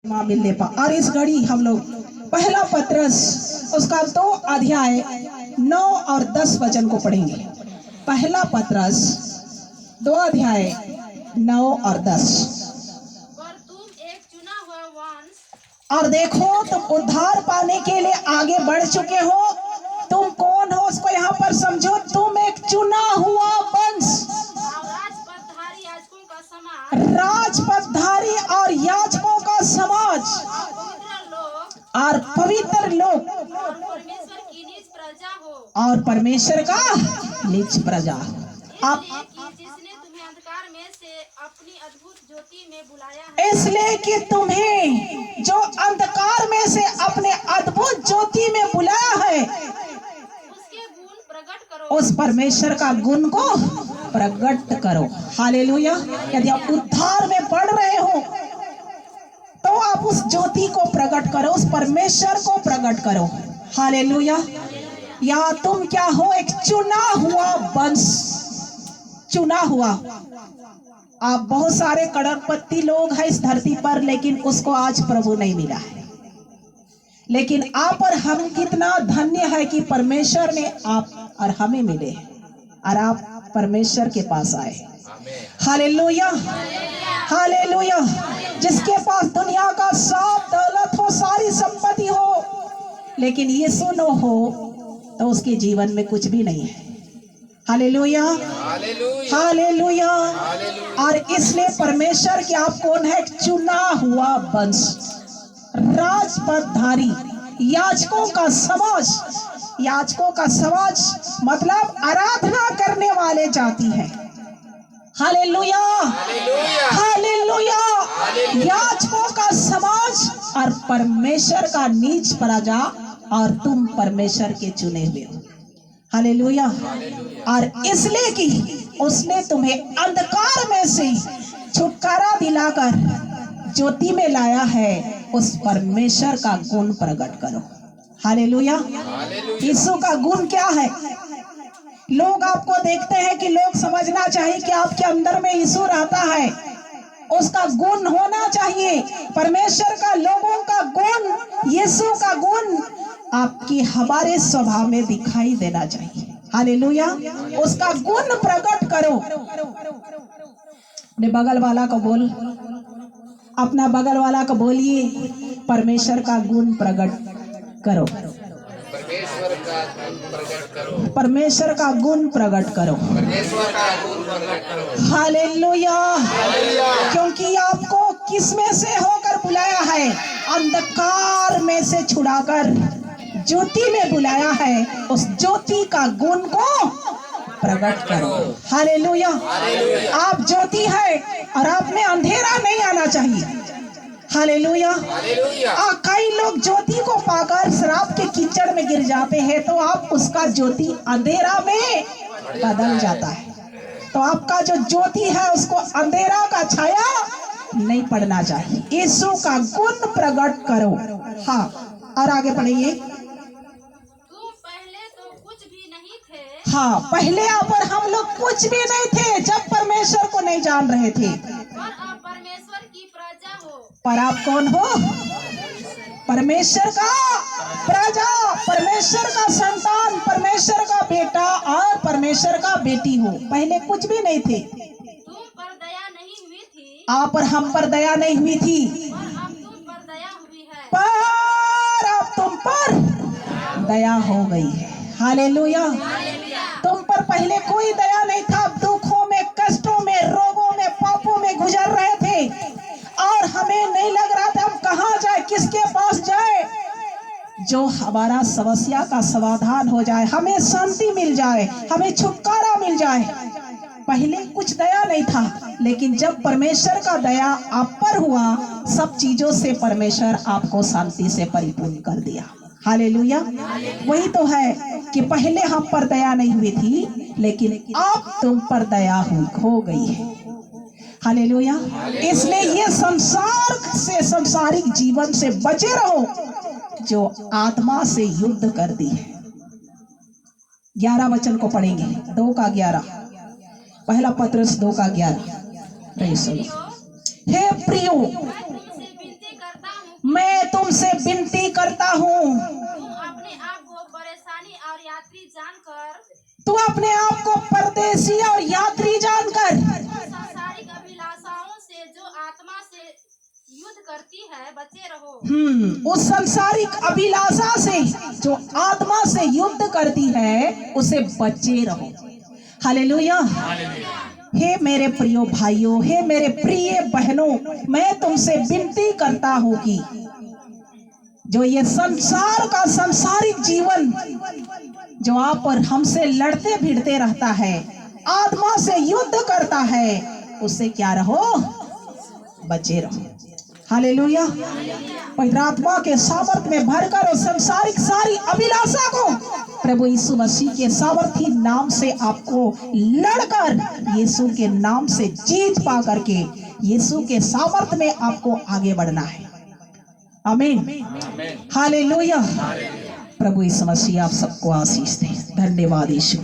माँ मिलने पर। और इस घड़ी हम लोग पहला पत्रस उसका 2 अध्याय 9 और 10 वचन को पढ़ेंगे। पहला पत्रस 2 अध्याय 9 और 10। पर तुम एक चुना हुआ वंश, और देखो तुम उद्धार पाने के लिए आगे बढ़ चुके हो। तुम कौन हो उसको यहाँ पर समझो। तुम एक चुना हुआ वंश, राजपदधारी याजकों का समाज, राजपदधारी और याजकों का समाज और पवित्र लोग, और पवित्र लोग और परमेश्वर की निज प्रजा हो, और परमेश्वर का निज प्रजा। आप इसलिए कि जिसने तुम्हें अंधकार में से अपनी अद्भुत ज्योति में बुलाया है, इसलिए कि तुम्हें जो अंधकार में से अपने अद्भुत ज्योति में बुलाया है, उसके गुण प्रकट करो। उस परमेश्वर का गुण को प्रकट करो। हालेलुया। यदि आप उद्धार में बढ़ रहे हो तो आप उस ज्योति को प्रकट करो, उस परमेश्वर को प्रकट करो। हालेलुया। या तुम क्या हो? एक चुना हुआ वंश, चुना हुआ। आप बहुत सारे कड़कपत्ती लोग हैं इस धरती पर, लेकिन उसको आज प्रभु नहीं मिला है। लेकिन आप और हम कितना धन्य है कि परमेश्वर ने आप और हमें मिले और आप परमेश्वर के पास आए। Hallelujah, hallelujah. जिसके पास दुनिया का सब दौलत हो, सारी संपत्ति हो, लेकिन यीशु न हो तो उसके जीवन में कुछ भी नहीं है। Hallelujah, hallelujah. और इसलिए परमेश्वर के आप कौन है? चुना हुआ वंश, राजपदधारी, याजकों का समाज। याजकों का समाज मतलब आराधना करने वाले जाति है। Hallelujah, hallelujah. याजकों का समाज और परमेश्वर का निज प्रजा, और तुम परमेश्वर के चुने हुए हो। हालेलुया। और इसलिए कि उसने तुम्हें अंधकार में से छुटकारा दिलाकर ज्योति में लाया है, उस परमेश्वर का गुण प्रकट करो। हालेलुया। यीशु का गुण क्या है? लोग आपको देखते हैं कि लोग समझना चाहिए कि आपके अंदर में यीशु रहता है, उसका गुण होना चाहिए। परमेश्वर का, लोगों का गुण, यीशु का गुण आपकी हमारे स्वभाव में दिखाई देना चाहिए। हालेलुया। उसका गुण प्रकट करो। अपने बगल वाला को बोल, अपना बगल वाला को बोलिए, परमेश्वर का गुण प्रकट करो। परमेश्वर का गुण प्रकट करो। परमेश्वर का गुण प्रकट करो। परमेश्वर का गुण प्रकट करो। हालेलुया। क्योंकि आपको किस में से होकर बुलाया है? अंधकार में से छुड़ाकर ज्योति में बुलाया है। उस ज्योति का गुण को प्रकट करो। हालेलुया। आप ज्योति है और आप में अंधेरा नहीं आना चाहिए। हालेलुया। कई लोग ज्योति को पाकर शराब के कीचड़ में गिर जाते हैं, तो आप उसका ज्योति अंधेरा में बदल जाता है। तो आपका जो ज्योति है उसको अंधेरा का छाया नहीं पड़ना चाहिए। यीशु का गुण प्रकट करो। हाँ, और आगे पढ़िए। तुम पहले तो कुछ भी नहीं थे, हाँ, पहले आप और हम लोग कुछ भी नहीं थे जब परमेश्वर को नहीं जान रहे थे। पर अब परमेश्वर की प्रजा हो। पर आप कौन हो? परमेश्वर का प्रजा, परमेश्वर का संतान, परमेश्वर का बेटा और परमेश्वर का बेटी हो। पहले कुछ भी नहीं थे। तुम पर दया नहीं हुई थी, आप और हम पर दया नहीं हुई थी, और अब तुम पर दया हुई है। पर अब तुम पर दया हो गई है। हालेलुया। तुम पर पहले कोई दया नहीं था। दुखों में, कष्टों में, रोगों में, पापों में गुजर रहे थे और हमें नहीं लग रहा था हम कहाँ जाए, किसके पास जाए जो हमारा समस्या का समाधान हो जाए, हमें शांति मिल जाए, हमें छुटकारा मिल जाए। पहले कुछ दया नहीं था, लेकिन जब परमेश्वर का दया आप पर हुआ, सब चीजों से परमेश्वर आपको शांति से परिपूर्ण कर दिया। हालेलुया। वही तो है कि पहले हम पर दया नहीं हुई थी, लेकिन अब तुम पर दया हो गई है। हालेलुया। इसलिए ये संसार से, संसारिक जीवन से बचे रहो जो आत्मा से युद्ध कर दी है। 11 वचन को पढ़ेंगे। 2 का 11, पहला पत्रस 2 का 11। हे प्रियो, मैं तुमसे विनती करता तुमसे विनती करता हूँ, तुम अपने आप को परेशानी और यात्री जानकर, तू अपने आप को परदेसी और यात्री जानकर सांसारिक अभिलाषाओं से जो आत्मा से युद्ध करती है बचे रहो। उस संसारिक अभिलाषा से जो आत्मा से युद्ध करती है उसे बचे रहो। हालेलुया। हे मेरे प्रियो भाइयों, हे मेरे प्रिय बहनों, मैं तुमसे विनती करता हूँ कि जो ये संसार का सांसारिक जीवन जो आप और हमसे लड़ते भिड़ते रहता है, आत्मा से युद्ध करता है, उससे क्या रहो, बचे रहो। हालेलुया। पवित्र आत्मा के सामर्थ्य में भरकर और सांसारिक सारी अभिलाषा को प्रभु यीशु मसीह के सामर्थी नाम से आपको लड़कर यीशु के नाम से जीत पा करके यीशु के सामर्थ्य में आपको आगे बढ़ना है। आमीन। हालेलुया। प्रभु यीशु मसीह आप सबको आशीष दे। धन्यवाद यीशु।